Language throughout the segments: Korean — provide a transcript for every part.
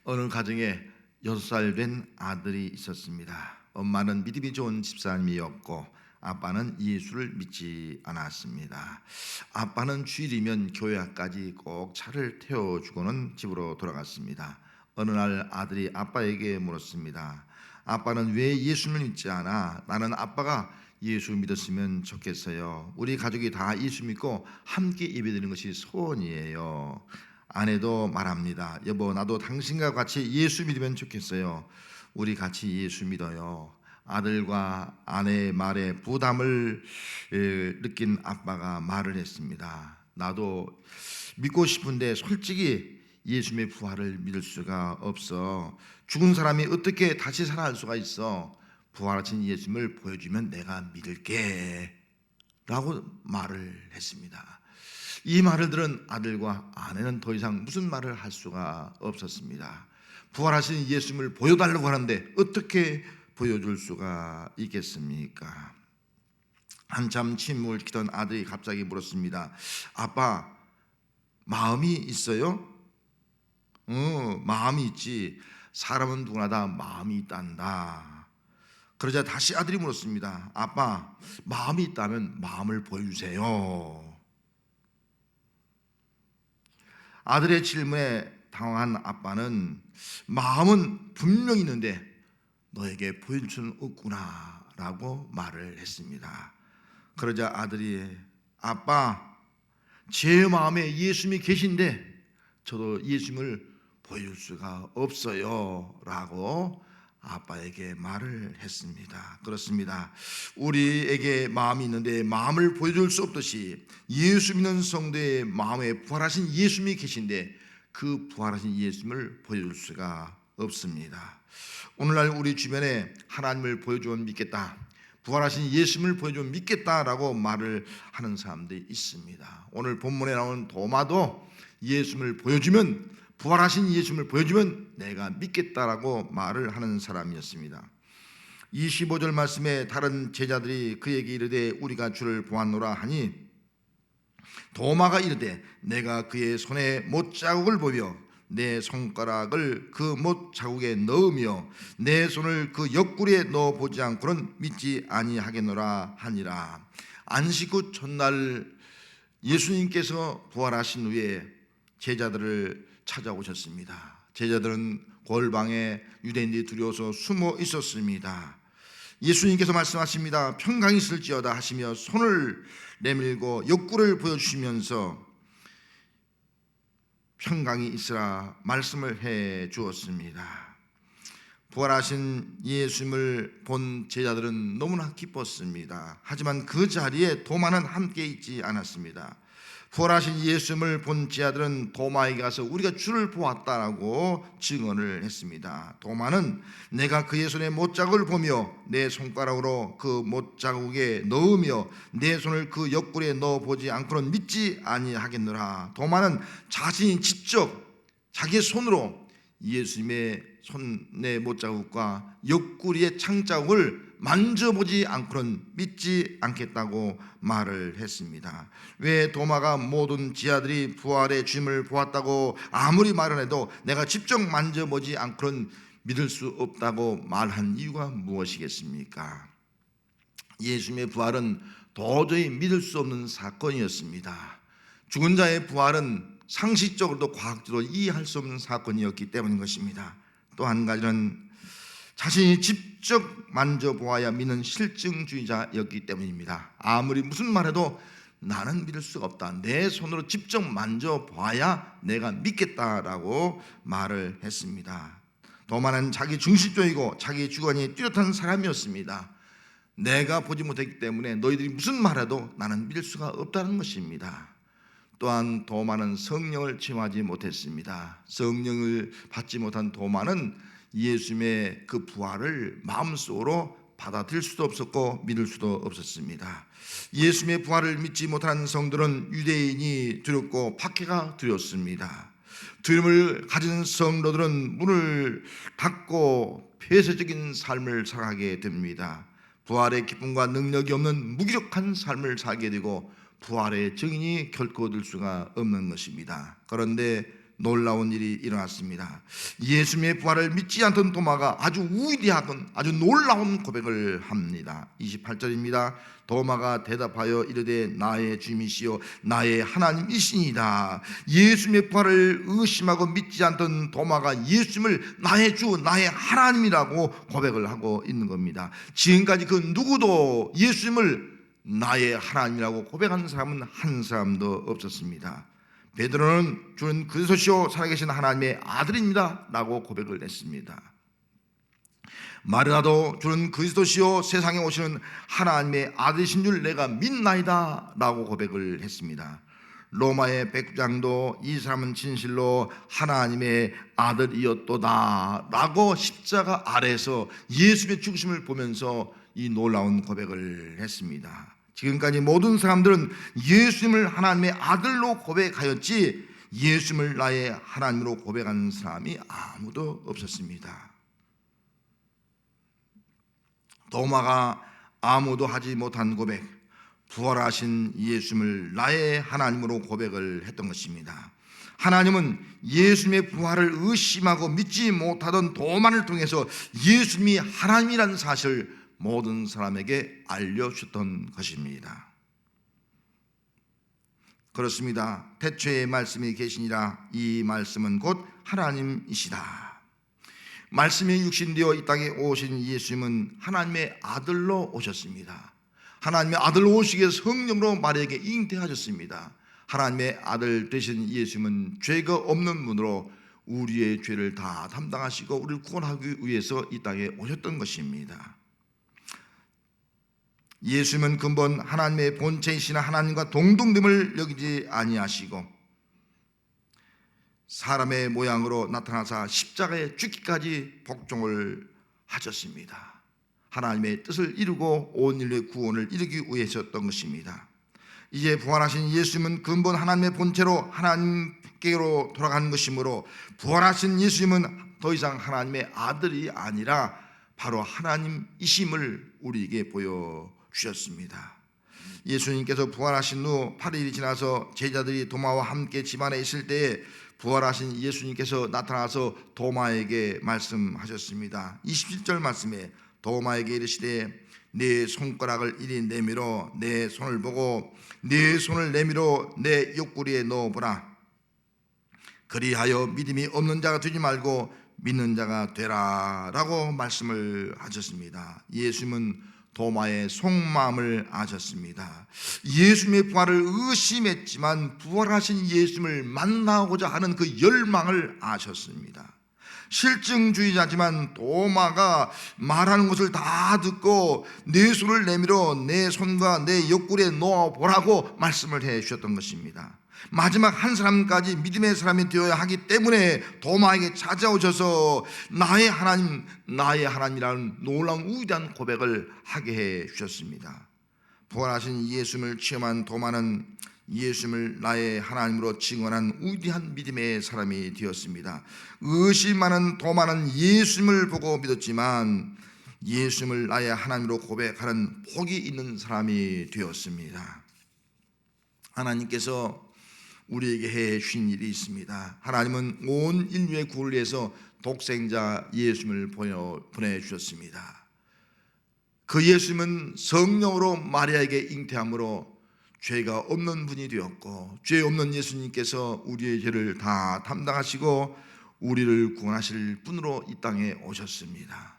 어느 가정에 6살 된 아들이 있었습니다. 엄마는 믿음이 좋은 집사님이었고 아빠는 예수를 믿지 않았습니다. 아빠는 주일이면 교회까지 꼭 차를 태워주고는 집으로 돌아갔습니다. 어느 날 아들이 아빠에게 물었습니다. 아빠는 왜 예수를 믿지 않아? 나는 아빠가 예수 믿었으면 좋겠어요. 우리 가족이 다 예수 믿고 함께 예배드리는 것이 소원이에요. 아내도 말합니다. 여보, 나도 당신과 같이 예수 믿으면 좋겠어요. 우리 같이 예수 믿어요. 아들과 아내의 말에 부담을 느낀 아빠가 말을 했습니다. 나도 믿고 싶은데 솔직히 예수님의 부활을 믿을 수가 없어. 죽은 사람이 어떻게 다시 살아날 수가 있어? 부활하신 예수님을 보여주면 내가 믿을게 라고 말을 했습니다. 이 말을 들은 아들과 아내는 더 이상 무슨 말을 할 수가 없었습니다. 부활하신 예수님을 보여달라고 하는데 어떻게 보여줄 수가 있겠습니까? 한참 침묵을 지키던 아들이 갑자기 물었습니다. 아빠, 마음이 있어요? 마음이 있지. 사람은 누구나 다 마음이 있단다. 그러자 다시 아들이 물었습니다. 아빠, 마음이 있다면 마음을 보여주세요. 아들의 질문에 당황한 아빠는 마음은 분명히 있는데 너에게 보여줄 수는 없구나 라고 말을 했습니다. 그러자 아들이 아빠, 제 마음에 예수님이 계신데 저도 예수님을 보여줄 수가 없어요 라고 아빠에게 말을 했습니다. 그렇습니다. 우리에게 마음이 있는데 마음을 보여줄 수 없듯이 예수 믿는 성도의 마음에 부활하신 예수님이 계신데 그 부활하신 예수님을 보여줄 수가 없습니다. 오늘날 우리 주변에 하나님을 보여주면 믿겠다, 부활하신 예수님을 보여주면 믿겠다라고 말을 하는 사람들이 있습니다. 오늘 본문에 나오는 도마도 예수님을 보여주면, 부활하신 예수님을 보여주면 내가 믿겠다라고 말을 하는 사람이었습니다. 25절 말씀에 다른 제자들이 그에게 이르되 우리가 주를 보았노라 하니 도마가 이르되 내가 그의 손에 못자국을 보며 내 손가락을 그 못자국에 넣으며 내 손을 그 옆구리에 넣어보지 않고는 믿지 아니하겠노라 하니라. 안식 후 첫날 예수님께서 부활하신 후에 제자들을 찾아오셨습니다. 제자들은 골방에 유대인들이 두려워서 숨어 있었습니다. 예수님께서 말씀하십니다. 평강이 있을지어다 하시며 손을 내밀고 옆구리를 보여주시면서 평강이 있으라 말씀을 해 주었습니다. 부활하신 예수님을 본 제자들은 너무나 기뻤습니다. 하지만 그 자리에 도마는 함께 있지 않았습니다. 부활하신 예수님을 본 제자들은 도마에게 가서 우리가 주를 보았다라고 증언을 했습니다. 도마는 내가 그의 손에 못자국을 보며 내 손가락으로 그 못자국에 넣으며 내 손을 그 옆구리에 넣어보지 않고는 믿지 아니하겠노라. 도마는 자신이 직접 자기의 손으로 예수님의 손의 못자국과 옆구리의 창자국을 만져보지 않고는 믿지 않겠다고 말을 했습니다. 왜 도마가 모든 제자들이 부활의 주님을 보았다고 아무리 말을 해도 내가 직접 만져보지 않고는 믿을 수 없다고 말한 이유가 무엇이겠습니까? 예수님의 부활은 도저히 믿을 수 없는 사건이었습니다. 죽은 자의 부활은 상식적으로도 과학적으로 이해할 수 없는 사건이었기 때문인 것입니다. 또 한 가지는 자신이 직접 만져보아야 믿는 실증주의자였기 때문입니다. 아무리 무슨 말해도 나는 믿을 수가 없다, 내 손으로 직접 만져봐야 내가 믿겠다라고 말을 했습니다. 도마는 자기 중심적이고 자기 주관이 뚜렷한 사람이었습니다. 내가 보지 못했기 때문에 너희들이 무슨 말해도 나는 믿을 수가 없다는 것입니다. 또한 도마는 성령을 체험하지 못했습니다. 성령을 받지 못한 도마는 예수님의 그 부활을 마음속으로 받아들일 수도 없었고 믿을 수도 없었습니다. 예수님의 부활을 믿지 못하는 성들은 유대인이 두렵고 박해가 두렵습니다. 두려움을 가진 성도들은 문을 닫고 폐쇄적인 삶을 살아가게 됩니다. 부활의 기쁨과 능력이 없는 무기력한 삶을 살게 되고 부활의 증인이 결코 얻을 수가 없는 것입니다. 그런데 놀라운 일이 일어났습니다. 예수님의 부활을 믿지 않던 도마가 아주 위대하던 아주 놀라운 고백을 합니다. 28절입니다. 도마가 대답하여 이르되 나의 주님이시요 나의 하나님이시니이다. 예수님의 부활을 의심하고 믿지 않던 도마가 예수님을 나의 주 나의 하나님이라고 고백을 하고 있는 겁니다. 지금까지 그 누구도 예수님을 나의 하나님이라고 고백하는 사람은 한 사람도 없었습니다. 베드로는 주는 그리스도시요 살아계신 하나님의 아들입니다 라고 고백을 했습니다. 마르나도 주는 그리스도시요 세상에 오시는 하나님의 아들이신 줄 내가 믿나이다 라고 고백을 했습니다. 로마의 백부장도 이 사람은 진실로 하나님의 아들이었도다 라고 십자가 아래에서 예수의 죽으심을 보면서 이 놀라운 고백을 했습니다. 지금까지 모든 사람들은 예수님을 하나님의 아들로 고백하였지 예수님을 나의 하나님으로 고백한 사람이 아무도 없었습니다. 도마가 아무도 하지 못한 고백, 부활하신 예수님을 나의 하나님으로 고백을 했던 것입니다. 하나님은 예수님의 부활을 의심하고 믿지 못하던 도마를 통해서 예수님이 하나님이라는 사실을 모든 사람에게 알려주셨던 것입니다. 그렇습니다. 태초에 말씀이 계시니라. 이 말씀은 곧 하나님이시다. 말씀이 육신되어 이 땅에 오신 예수님은 하나님의 아들로 오셨습니다. 하나님의 아들로 오시기 위해서 성령으로 마리아에게 잉태하셨습니다. 하나님의 아들 되신 예수님은 죄가 없는 분으로 우리의 죄를 다 담당하시고 우리를 구원하기 위해서 이 땅에 오셨던 것입니다. 예수님은 근본 하나님의 본체이시나 하나님과 동등됨을 여기지 아니하시고 사람의 모양으로 나타나사 십자가에 죽기까지 복종을 하셨습니다. 하나님의 뜻을 이루고 온 인류의 구원을 이루기 위해서였던 것입니다. 이제 부활하신 예수님은 근본 하나님의 본체로 하나님께로 돌아가는 것이므로 부활하신 예수님은 더 이상 하나님의 아들이 아니라 바로 하나님이심을 우리에게 보여주셨습니다. 예수님께서 부활하신 후 8일이 지나서 제자들이 도마와 함께 집안에 있을 때에 부활하신 예수님께서 나타나서 도마에게 말씀하셨습니다. 27절 말씀에 도마에게 이르시되 내 손가락을 이리 내밀어 내 손을 보고 내 손을 내밀어 내 옆구리에 넣어보라. 그리하여 믿음이 없는 자가 되지 말고 믿는 자가 되라 라고 말씀을 하셨습니다. 예수님은 도마의 속마음을 아셨습니다. 예수님의 부활을 의심했지만 부활하신 예수님을 만나고자 하는 그 열망을 아셨습니다. 실증주의자지만 도마가 말하는 것을 다 듣고 내 손을 내밀어 내 손과 내 옆구리에 놓아보라고 말씀을 해 주셨던 것입니다. 마지막 한 사람까지 믿음의 사람이 되어야 하기 때문에 도마에게 찾아오셔서 나의 하나님, 나의 하나님이라는 놀라운 위대한 고백을 하게 해 주셨습니다. 부활하신 예수님을 체험한 도마는 예수님을 나의 하나님으로 증언한 위대한 믿음의 사람이 되었습니다. 의심하는 도마는 예수님을 보고 믿었지만 예수님을 나의 하나님으로 고백하는 복이 있는 사람이 되었습니다. 하나님께서 우리에게 해 주신 일이 있습니다. 하나님은 온 인류의 구원을 위해서 독생자 예수님을 보내주셨습니다. 그 예수님은 성령으로 마리아에게 잉태함으로 죄가 없는 분이 되었고 죄 없는 예수님께서 우리의 죄를 다 담당하시고 우리를 구원하실 분으로 이 땅에 오셨습니다.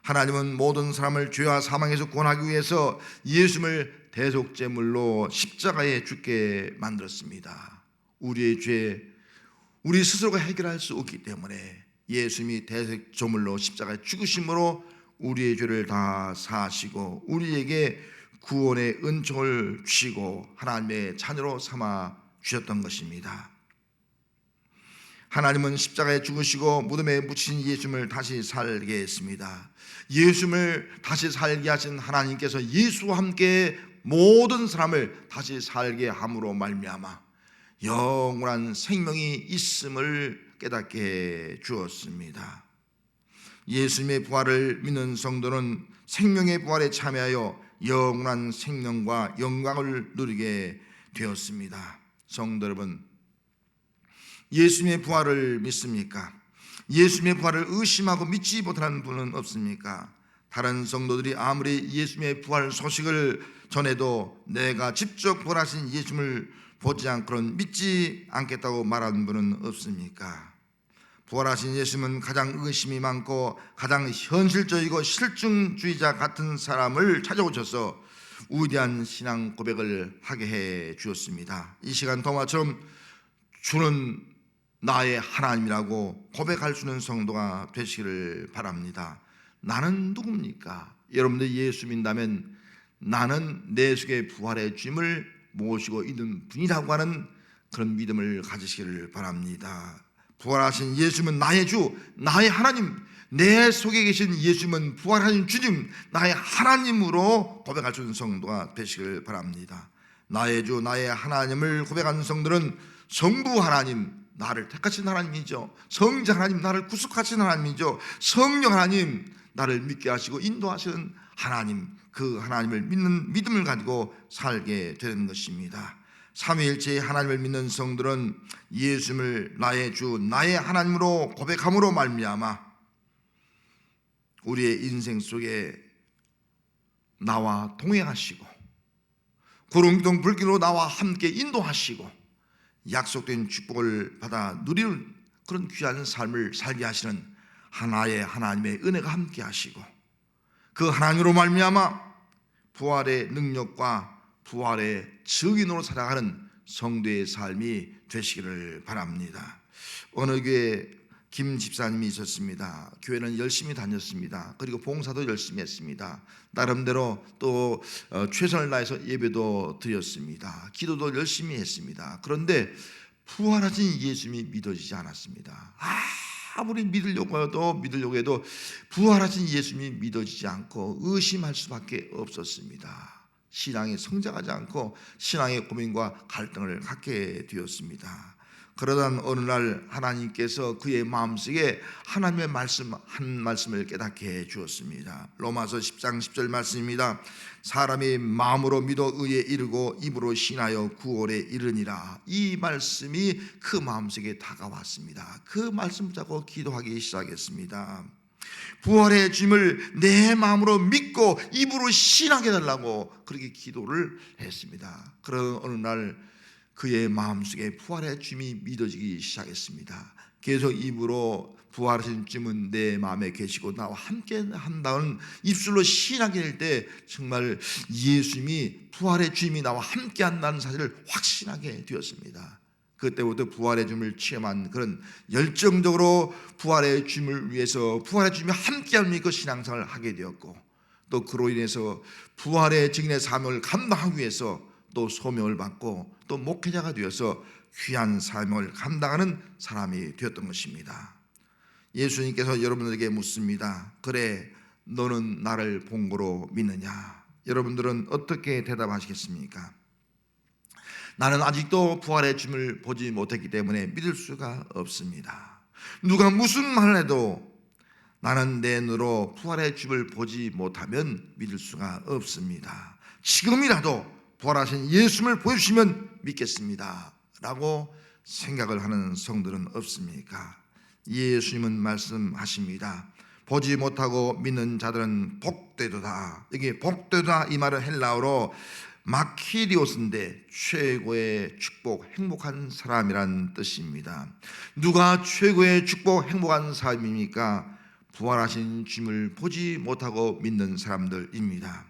하나님은 모든 사람을 죄와 사망에서 구원하기 위해서 예수님을 대속제물로 십자가에 죽게 만들었습니다. 우리의 죄, 우리 스스로가 해결할 수 없기 때문에 예수님이 대속제물로 십자가에 죽으심으로 우리의 죄를 다 사하시고 우리에게 구원의 은총을 주시고 하나님의 자녀로 삼아 주셨던 것입니다. 하나님은 십자가에 죽으시고 무덤에 묻히신 예수님을 다시 살게 했습니다. 예수님을 다시 살게 하신 하나님께서 예수와 함께 모든 사람을 다시 살게 함으로 말미암아 영원한 생명이 있음을 깨닫게 주었습니다. 예수님의 부활을 믿는 성도는 생명의 부활에 참여하여 영원한 생명과 영광을 누리게 되었습니다. 성도 여러분, 예수님의 부활을 믿습니까? 예수님의 부활을 의심하고 믿지 못하는 분은 없습니까? 다른 성도들이 아무리 예수님의 부활 소식을 전해도 내가 직접 부활하신 예수님을 보지 않고는 믿지 않겠다고 말하는 분은 없습니까? 부활하신 예수님은 가장 의심이 많고 가장 현실적이고 실증주의자 같은 사람을 찾아오셔서 위대한 신앙 고백을 하게 해 주었습니다. 이 시간 도마처럼 주는 나의 하나님이라고 고백할 수 있는 성도가 되시기를 바랍니다. 나는 누굽니까? 여러분들 예수 믿는다면 나는 내 속에 부활의 주님을 모시고 있는 분이라고 하는 그런 믿음을 가지시기를 바랍니다. 부활하신 예수님은 나의 주, 나의 하나님, 내 속에 계신 예수님은 부활하신 주님, 나의 하나님으로 고백할 수 있는 성도가 되시기를 바랍니다. 나의 주, 나의 하나님을 고백하는 성들은 성부 하나님, 나를 택하신 하나님이죠. 성자 하나님, 나를 구속하신 하나님이죠. 성령 하나님, 나를 믿게 하시고 인도하시는 하나님, 그 하나님을 믿는 믿음을 가지고 살게 되는 것입니다. 삼위일체의 하나님을 믿는 성들은 예수님을 나의 주, 나의 하나님으로 고백함으로 말미암아 우리의 인생 속에 나와 동행하시고 구름기둥 불길로 나와 함께 인도하시고 약속된 축복을 받아 누리는 그런 귀한 삶을 살게 하시는 하나의 하나님의 은혜가 함께 하시고 그 하나님으로 말미암아 부활의 능력과 부활의 증인으로 살아가는 성도의 삶이 되시기를 바랍니다. 어느 교회 김 집사님이 있었습니다. 교회는 열심히 다녔습니다. 그리고 봉사도 열심히 했습니다. 나름대로 또 최선을 다해서 예배도 드렸습니다. 기도도 열심히 했습니다. 그런데 부활하신 예수님이 믿어지지 않았습니다. 아무리 믿으려고 해도 부활하신 예수님이 믿어지지 않고 의심할 수밖에 없었습니다. 신앙이 성장하지 않고 신앙의 고민과 갈등을 갖게 되었습니다. 그러던 어느 날 하나님께서 그의 마음속에 하나님의 말씀 한 말씀을 깨닫게 해 주었습니다. 로마서 10장 10절 말씀입니다. 사람이 마음으로 믿어 의에 이르고 입으로 신하여 구원에 이르니라. 이 말씀이 그 마음속에 다가왔습니다. 그 말씀 붙잡고 기도하기 시작했습니다. 부활의 주님을 내 마음으로 믿고 입으로 신하게 해달라고 그렇게 기도를 했습니다. 그런 어느 날 그의 마음속에 부활의 주님이 믿어지기 시작했습니다. 계속 입으로 부활하신 주님은 내 마음에 계시고 나와 함께 한다는 입술로 신하게 될 때 정말 예수님이 부활의 주님이 나와 함께 한다는 사실을 확신하게 되었습니다. 그때부터 부활의 주님을 체험한 그런 열정적으로 부활의 주님을 위해서 부활의 주님이 함께하는 그 신앙생활을 하게 되었고 또 그로 인해서 부활의 증인의 사명을 감당하기 위해서 또 소명을 받고 또 목회자가 되어서 귀한 사명을 감당하는 사람이 되었던 것입니다. 예수님께서 여러분들에게 묻습니다. 그래 너는 나를 본 거로 믿느냐? 여러분들은 어떻게 대답하시겠습니까? 나는 아직도 부활의 주님을 보지 못했기 때문에 믿을 수가 없습니다. 누가 무슨 말을 해도 나는 내 눈으로 부활의 주님을 보지 못하면 믿을 수가 없습니다. 지금이라도 부활하신 예수님을 보여주시면 믿겠습니다 라고 생각을 하는 성들은 없습니까? 예수님은 말씀하십니다. 보지 못하고 믿는 자들은 복되도다. 여기 복되도다 이 말은 헬라어로 마키리오스인데 최고의 축복, 행복한 사람이란 뜻입니다. 누가 최고의 축복, 행복한 사람입니까? 부활하신 주님을 보지 못하고 믿는 사람들입니다.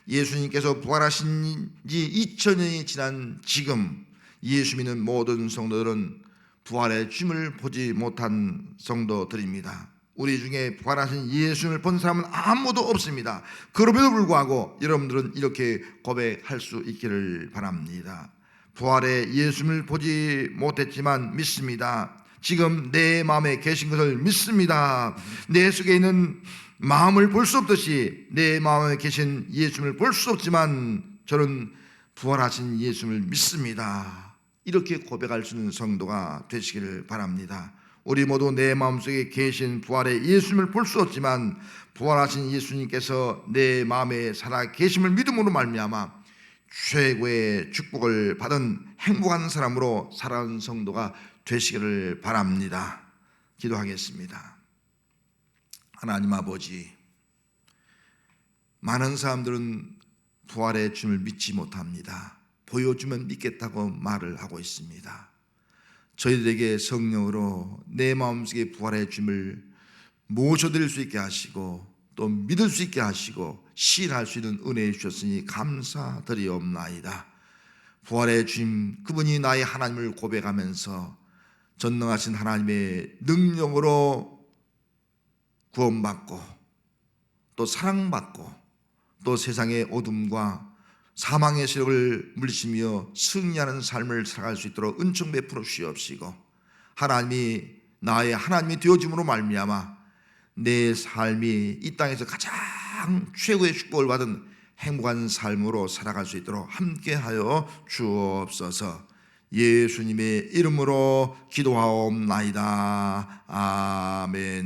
예수님께서 부활하신 지 2000년이 지난 지금 예수 믿는 모든 성도들은 부활의 주님을 보지 못한 성도들입니다. 우리 중에 부활하신 예수님을 본 사람은 아무도 없습니다. 그럼에도 불구하고 여러분들은 이렇게 고백할 수 있기를 바랍니다. 부활의 예수님을 보지 못했지만 믿습니다. 지금 내 마음에 계신 것을 믿습니다. 내 속에 있는 마음을 볼 수 없듯이 내 마음에 계신 예수님을 볼 수 없지만 저는 부활하신 예수님을 믿습니다. 이렇게 고백할 수 있는 성도가 되시기를 바랍니다. 우리 모두 내 마음속에 계신 부활의 예수님을 볼 수 없지만 부활하신 예수님께서 내 마음에 살아 계심을 믿음으로 말미암아 최고의 축복을 받은 행복한 사람으로 살아가는 성도가 되시기를 바랍니다. 기도하겠습니다. 하나님 아버지, 많은 사람들은 부활의 주님을 믿지 못합니다. 보여주면 믿겠다고 말을 하고 있습니다. 저희들에게 성령으로 내 마음속에 부활의 주님을 모셔드릴 수 있게 하시고 또 믿을 수 있게 하시고 시인할 수 있는 은혜 주셨으니 감사드리옵나이다. 부활의 주님, 그분이 나의 하나님을 고백하면서 전능하신 하나님의 능력으로 구원받고 또 사랑받고 또 세상의 어둠과 사망의 세력을 물리치며 승리하는 삶을 살아갈 수 있도록 은총 베풀어 주시옵시고, 하나님이 나의 하나님이 되어짐으로 말미암아 내 삶이 이 땅에서 가장 최고의 축복을 받은 행복한 삶으로 살아갈 수 있도록 함께하여 주옵소서. 예수님의 이름으로 기도하옵나이다. 아멘.